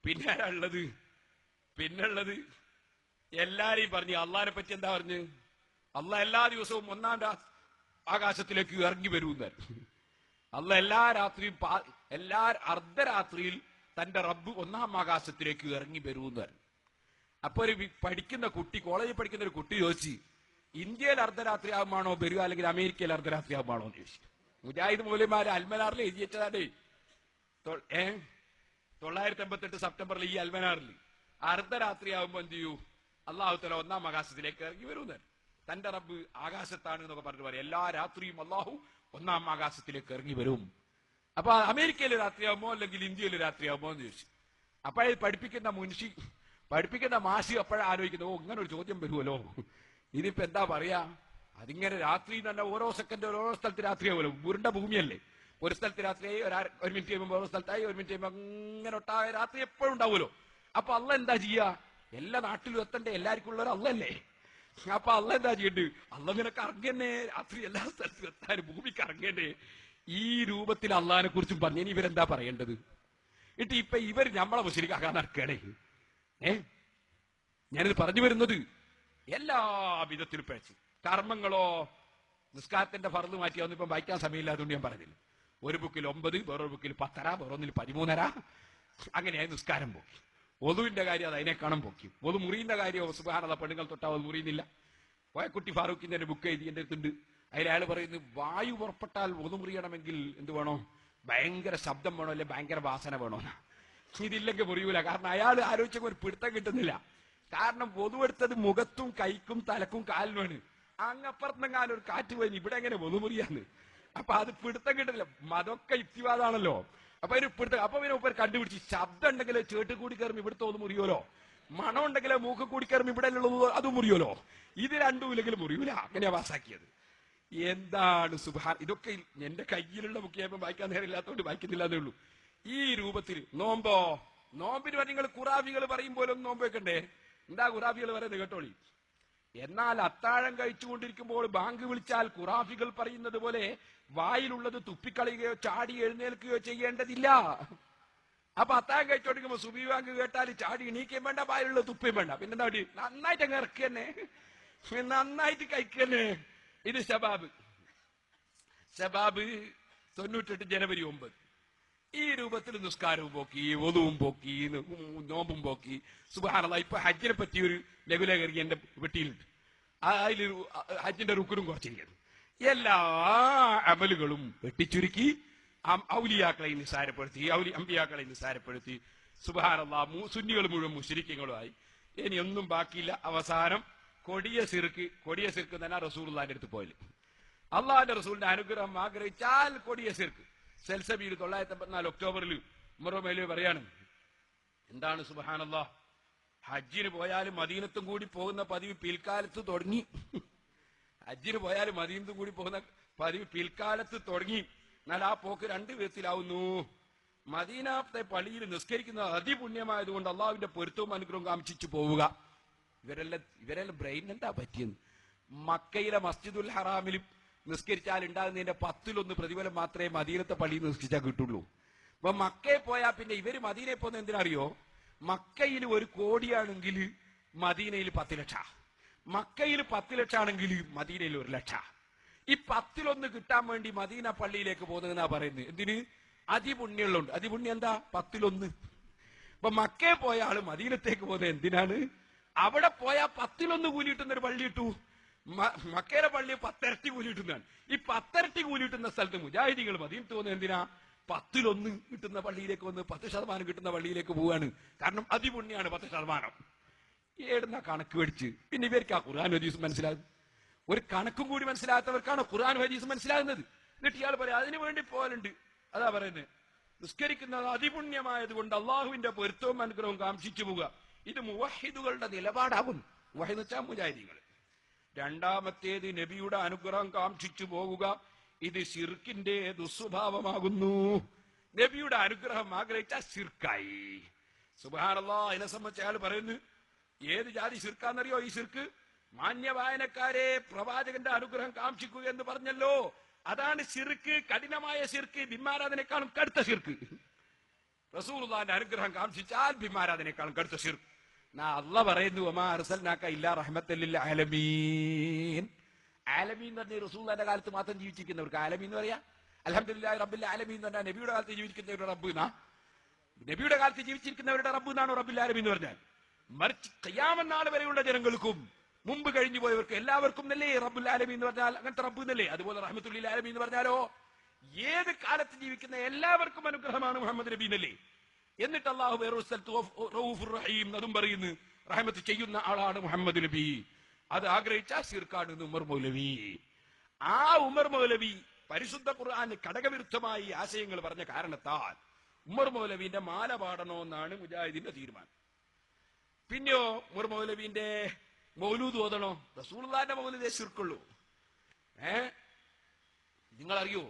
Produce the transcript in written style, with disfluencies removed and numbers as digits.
പിന്നെ ആരാ ഉള്ളത്? പിന്നുള്ളത് എല്ലാരെയും പറഞ്ഞു. അള്ളാഹിനെ പറ്റി എന്താ പറഞ്ഞു? അള്ളാഹ് എല്ലാ ദിവസവും ഒന്നാം ആകാശത്തിലേക്ക് ഇറങ്ങി വരുമെന്നായിരുന്നു. അള്ളാഹ് എല്ലാ രാത്രിയും എല്ലാ അർദ്ധരാത്രിയിൽ തന്റെ റബ്ബ് ഒന്നാം ആകാശത്തിലേക്ക് ഇറങ്ങി വരുമെന്നായിരുന്നു. അപ്പൊ ഒരു പഠിക്കുന്ന കുട്ടി, കോളേജിൽ പഠിക്കുന്ന ഒരു കുട്ടി ചോദിച്ചു, ഇന്ത്യയിൽ അർദ്ധരാത്രി ആകുമ്പോഴാണോ വരിക അല്ലെങ്കിൽ അമേരിക്കയിൽ അർദ്ധരാത്രി ആകുമ്പോഴാണോ എന്ന് ചോദിച്ചു. മുജാഹിദ് മൗലവിമാര് അൽമനാറിൽ എഴുതി വെച്ചതാണേ. 988 സെപ്റ്റംബറിൽ ഈ അൽമനാറിൽ അർദ്ധരാത്രി ആകുമ്പോ എന്ത് ചെയ്യൂ? അള്ളാഹു തആല ഒന്നാം ആകാശത്തിലേക്ക് ഇറങ്ങി വരുമെന്ന്. തന്റെ റബ്ബ് ആകാശത്താണ് എന്നൊക്കെ പറഞ്ഞിട്ട് പറയും. എല്ലാ രാത്രിയും അള്ളാഹു ഒന്നാം ആകാശത്തിലേക്ക് ഇറങ്ങി വരും. അപ്പൊ അമേരിക്കയിൽ രാത്രിയാകുമ്പോ അല്ലെങ്കിൽ ഇന്ത്യയിൽ രാത്രിയാകുമ്പോ എന്ന് ചോദിച്ചു. അപ്പോഴേ പഠിപ്പിക്കുന്ന മാഷി അപ്പോഴാ ആലോചിക്കുന്നത്, ഓ ഇങ്ങനെ ഒരു ചോദ്യം വരുമല്ലോ, ഇതിപ്പോ എന്താ പറയാ? അതിങ്ങനെ രാത്രി തന്നെ ഓരോ സെക്കൻഡ് ഓരോ സ്ഥലത്ത് രാത്രിയാവുമല്ലോ, ഉരുണ്ട ഭൂമിയല്ലേ. ഒരു സ്ഥലത്ത് രാത്രിയായി, ഒരു മിനിറ്റ് കഴിയുമ്പോൾ ഓരോ സ്ഥലത്തായി, ഒരു മിനിറ്റ് കഴിയുമ്പോൾ അങ്ങനെ ഒട്ടായ രാത്രി എപ്പോഴും ഉണ്ടാവുമല്ലോ. അപ്പൊ അള്ള എന്താ ചെയ്യാ? എല്ലാ നാട്ടിലും എത്തണ്ടേ, എല്ലാവർക്കും ഉള്ളവർ അള്ളല്ലേ. അപ്പൊ അള്ള എന്താ ചെയ്യണ്ട്? അള്ള ഇങ്ങനെ കറങ്ങന്നെ, രാത്രി എല്ലാ സ്ഥലത്തും എത്താൻ ഭൂമി കറങ്ങന്നെ. ഈ രൂപത്തിൽ അള്ളഹാനെ കുറിച്ചും പറഞ്ഞു. ഇനി ഇവരെന്താ പറയേണ്ടത്? ഇപ്പൊ ഇവർ നമ്മളെ മുസ്ലിക്കാക്കാൻ നടക്കണേ. ഞാനിത് പറഞ്ഞു വരുന്നത് എല്ലാ വിധത്തിലും പിഴച്ച്. കർമ്മങ്ങളോ, നിസ്കാരത്തിന്റെ ഫർദ് മാറ്റിയൊന്നും ഇപ്പം വായിക്കാൻ സമയമില്ലാതുകൊണ്ട് ഞാൻ പറഞ്ഞില്ല. ഒരു ബുക്കിൽ 9, വേറൊരു ബുക്കിൽ 10, വേറൊന്നിൽ 13. അങ്ങനെയായി നിസ്കാരം പോക്കി. ഒതുവിന്റെ കാര്യം അത് അതിനേക്കാളും പോക്കി. ഒതു മുറിയുന്ന കാര്യം സുബ്ഹാനല്ലാഹ്, പെണ്ണുങ്ങൾ തൊട്ടാ അത് മുറിയുന്നില്ല. കോയക്കുട്ടി ഫാറൂഖിന്റെ ഒരു ബുക്ക് എഴുതി എന്റെ അടുത്തുണ്ട്. അതിലയാൾ പറയുന്നത്, വായു പുറപ്പെട്ടാൽ ഒതു മുറിയണമെങ്കിൽ എന്ത് വേണോ? ഭയങ്കര ശബ്ദം വേണോ, അല്ലെ ഭയങ്കര വാസന വേണോ? ഇതില്ലെങ്കിൽ മുറിയൂല. കാരണം അയാൾ ആലോചിച്ചപ്പോൾ ഒരു പിടുത്തം കിട്ടുന്നില്ല. കാരണം പൊതുവെടുത്തത് മുഖത്തും കൈക്കും തലക്കും കാലിനുമാണ്. അങ്ങപ്പുറത്തെങ്ങാനും ഒരു കാറ്റ് പോയി ഇവിടെ എങ്ങനെ പൊതുമുറിയാന്ന്. അപ്പൊ അത് പിടുത്തം കിട്ടില്ല. മതൊക്കെ യുക്തിവാദാണല്ലോ. അപ്പൊ അതിന് പിടുത്തം. അപ്പൊ പിന്നെ ഉപ്പർ കണ്ടുപിടിച്ച്, ശബ്ദം ഉണ്ടെങ്കിൽ ചേട്ട് കൂടി കയറും ഇവിടുത്തെ ഒന്ന് മുറിയോലോ, മണം ഉണ്ടെങ്കിൽ മൂക്ക് കൂടി കയറും ഇവിടെ ഉള്ളത് അത് മുറിയോലോ. ഇത് രണ്ടും ഇല്ലെങ്കിൽ മുറിയൂല. അങ്ങനെയാ പാസ്സാക്കിയത്. എന്താണ് സുബ്ഹാൻ. ഇതൊക്കെ എന്റെ കയ്യിലുള്ള ബുക്ക് വായിക്കാൻ നേരമില്ലാത്തതുകൊണ്ട് വായിക്കുന്നില്ല എന്നേ ഉള്ളൂ. ഈ രൂപത്തിൽ നോമ്പിന് നിങ്ങൾ ഖുറാഫികൾ പറയും പോലെ ഒന്ന് നോമ്പ് വെക്കണ്ടേ? എന്താ ഖുറാഫികൾ പറയുന്നത് കേട്ടോളി. എന്നാൽ അത്താഴം കഴിച്ചുകൊണ്ടിരിക്കുമ്പോൾ ബാങ്ക് വിളിച്ചാൽ ഖുറാഫികൾ പറയുന്നത് പോലെ വായിലുള്ളത് തുപ്പിക്കളയുകയോ ചാടി എഴുന്നേൽക്കുകയോ ചെയ്യേണ്ടതില്ല. അപ്പൊ അത്താഴം കഴിച്ചുകൊണ്ടിരിക്കുമ്പോ സുബി ബാങ്ക് കേട്ടാൽ ചാടി എണീക്കുകയും വേണ്ട, വായിലുള്ളത് തുപ്പയും വേണ്ട. പിന്നെന്താ നന്നായിട്ട് അങ്ങ് ഇറക്കുക തന്നെ, നന്നായിട്ട് കഴിക്കുക തന്നെ. ഇത് ശബാബ് 98 ജനുവരി 9. ഈ രൂപത്തിൽ നിസ്കാരവും പോക്കി, ഒതുവും പോക്കി, നോമ്പും പോക്കി. സുബ്ഹാനല്ലാഹ്. ഇപ്പൊ ഹജ്ജിനെ പറ്റി ഒരു ലഘുലേഖരി എന്റെ വെട്ടിയിലുണ്ട്. അതിൽ ഹജ്ജിന്റെ റുക്കനും കുറച്ചിരിക്കുന്നു. എല്ലാ അമലുകളും വെട്ടിച്ചുരുക്കി ഔലിയാക്കളെ നിസ്സാരപ്പെടുത്തി, അമ്പിയാക്കളെ നിസ്സാരപ്പെടുത്തി. സുബ്ഹാനല്ലാഹ്. സുന്നികൾ മുഴുവൻ മുശ്രിക്കുകളുമായി. ഇനി ഒന്നും ബാക്കിയില്ല. അവസാനം കൊടിയ സിർക്ക് തന്നെ റസൂലുള്ളാഹിന്റെ അടുത്ത് പോയില്ല. അള്ളാഹിന്റെ റസൂലിന്റെ അനുഗ്രഹം ആഗ്രഹിച്ചാൽ കൊടിയ സിർക്ക്. സെൽസബിയിൽ 984 ഒക്ടോബറിൽ ഉമർ മൗലവി പറയാണ്, എന്താണ് സുബ്ഹാനല്ലാഹ്, ഹജ്ജിന് പോയാലും മദീനത്തും കൂടി പോകുന്ന പതിവ് പിൽക്കാലത്ത് തുടങ്ങി. ഹജ്ജിന് പോയാലും മദീനത്തും കൂടി പോകുന്ന പതിവ് പിൽക്കാലത്ത് തുടങ്ങി. എന്നാൽ ആ പോക്ക് 2 വിധത്തിലാവുന്നു. മദീനത്തെ പള്ളിയിൽ നിസ്കരിക്കുന്നത് അതിപുണ്യമായതുകൊണ്ട് അള്ളാഹുവിന്റെ പൊരുത്തവും അനുഗ്രഹവും കാംക്ഷിച്ചു പോവുക. ഇവരെല്ലാം ബ്രെയിൻ എന്താ പറ്റിയെന്ന്. മക്കയിലെ മസ്ജിദുൽ ഹറാമിൽ നിസ്കരിച്ചാൽ ഉണ്ടാകുന്നതിന്റെ 10-1 പ്രതിഫലം മാത്രമേ മദീനത്തെ പള്ളിയിൽ നിസ്കരിച്ചാൽ കിട്ടുള്ളൂ. അപ്പൊ മക്കയിൽ പോയാൽ പിന്നെ ഇവര് മദീനയിൽ പോകുന്ന എന്തിനറിയോ? മക്കയിൽ 1 കോടിയാണെങ്കിൽ മദീനയിൽ 10 ലക്ഷം. മക്കയിൽ 10 ലക്ഷം ആണെങ്കിൽ മദീനയിൽ 1 ലക്ഷം. ഈ 10-1 കിട്ടാൻ വേണ്ടി മദീന പള്ളിയിലേക്ക് പോകുന്നതെന്നാ പറയുന്നത്. എന്തിന്? അതിപുണ്യമുള്ളുണ്ട്. അതിപുണ്യം എന്താ? 10-1. അപ്പൊ മക്കയിൽ പോയ ആള് മദീനത്തേക്ക് പോകുന്നത് എന്തിനാണ്? അവിടെ പോയാൽ 10-1 കൂലി കിട്ടുന്ന ഒരു പള്ളി കിട്ടൂ. മക്കയിലെ പള്ളി 10 ഇരട്ടി കൂലി കിട്ടുന്നതാണ്. ഈ 10 ഇരട്ടി കൂലി കിട്ടുന്ന സ്ഥലത്ത് മുജാഹിദികൾ മദീനത്ത് പോകുന്നത് എന്തിനാ? 10-1 കിട്ടുന്ന പള്ളിയിലേക്ക് വന്ന് 10% കിട്ടുന്ന പള്ളിയിലേക്ക് പോവാണ്. കാരണം അതിപുണ്യാണ് 10%. ഏടുന്ന കണക്ക് മേടിച്ച് പിന്നെ ഇവർക്ക് ആ ഖുർആൻ ഹദീസ് മനസ്സിലാകും. ഒരു കണക്കും കൂടി മനസ്സിലാത്തവർക്കാണ് ഖുർആൻ ഹദീസ് മനസ്സിലാകുന്നത്. എന്നിട്ട് ഇയാൾ പറയാം അതിനു വേണ്ടി പോലുണ്ട്. അതാ പറയുന്നത്, നിസ്കരിക്കുന്നത് അതിപുണ്യമായത് കൊണ്ട് അള്ളാഹുവിന്റെ പൊരുത്തവും അനുഗ്രഹവും കാംക്ഷിച്ചു പോവുക. ഇത് മുവഹിദുകളുടെ നിലപാടാകുന്നു. മുവഹിദ് വെച്ചാൽ മുജാഹിദീങ്ങൾ. രണ്ടാമത്തേത് നബിയുടെ അനുഗ്രഹം കാംക്ഷിച്ചു പോവുക. ഇത് ശിർക്കിന്റെ ദുസ്വഭാവമാകുന്നു. നബിയുടെ അനുഗ്രഹം ആഗ്രഹിച്ച ശിർക്കായി. സുബ്ഹാനല്ലാഹ്. അതിനെ സംബന്ധിച്ച് അയാൾ പറയുന്നു, ഏത് ജാതി ശിർക്കാന്നറിയോ? ഈ ശിർക്ക് മാന്യ വായനക്കാരെ പ്രവാചകന്റെ അനുഗ്രഹം കാംക്ഷിക്കുക എന്ന് പറഞ്ഞല്ലോ, അതാണ് ശിർക്ക്. കഠിനമായ ശിർക്ക്, ബിംബാരാധനേക്കാളും കടുത്ത ശിർക്ക്. റസൂലുള്ളാഹിന്റെ അനുഗ്രഹം കാംക്ഷിച്ചാൽ ബിംബാരാധനയെക്കാളും കടുത്ത ശിർക്ക്. അള്ളാഹ് പറയുന്നു വമാ അർസൽനാക ഇല്ലാ റഹ്മത്തൽ ലിൽ ആലമീൻ. ആലമീൻ എന്ന് പറഞ്ഞ റസൂലുള്ളാഹിന്റെ കാലത്ത് മാത്രം ജീവിച്ചിരിക്കുന്നവർക്ക് ആലമീൻ എന്ന് പറയാ. അൽഹംദുലില്ലാഹി റബ്ബിൽ ആലമീൻ എന്ന് പറഞ്ഞാൽ നബിയുടെ കാലത്ത് ജീവിച്ചിരിക്കുന്നവരുടെ റബ്ബ് എന്നാ, നബിയുടെ കാലത്ത് ജീവിച്ചിരിക്കുന്നവരുടെ റബ്ബ് എന്നാണോ റബ്ബിൽ ആലമീൻ എന്ന് പറഞ്ഞാൽ? മറിച്ച് ഖിയാമത്ത് നാൾ വരെയുള്ള ജനങ്ങൾക്കും മുമ്പ് കഴിഞ്ഞു പോയവർക്ക് എല്ലാവർക്കും നല്ലേ റബ്ബുൽ ആലമീൻ എന്ന് പറഞ്ഞാൽ അങ്ങനത്തെ റബ്ബ് എന്നല്ലേ. അതുപോലെ റഹ്മത്തുൽ ലിൽ ആലമീൻ എന്ന് പറഞ്ഞാലോ ഏത് കാലത്ത് ജീവിക്കുന്ന എല്ലാവർക്കും അനുഗ്രഹമാണ് മുഹമ്മദ് നബി എന്നല്ലേ. എന്നിട്ട് അല്ലാഹു വേറൊരു സ്ഥലത്ത് റഊഫുർ റഹീം അതും പറയുന്നു, റഹ്മത്ത് ചെയ്യുന്ന ആളാണ് മുഹമ്മദ് നബി. അത് ആഗ്രഹിച്ച ശിർക്കാണ് ഉമർ മൗലവി. ആ ഉമർ മൗലവി പരിശുദ്ധ ഖുർആന് ഘടകവിരുദ്ധമായി ആശയങ്ങൾ പറഞ്ഞ കാരണത്താൽ ഉമർ മൗലവിന്റെ മാല പാടണോ എന്നാണ് മുജാഹിദിന്റെ തീരുമാനം. പിന്നെയോ ഉമർ മൗലവിന്റെ മൗലൂദ് ഓതണോ? റസൂലുള്ളാഹിന്റെ മൗലൂദേ ശിർക്കുള്ളൂ. നിങ്ങളറിയോ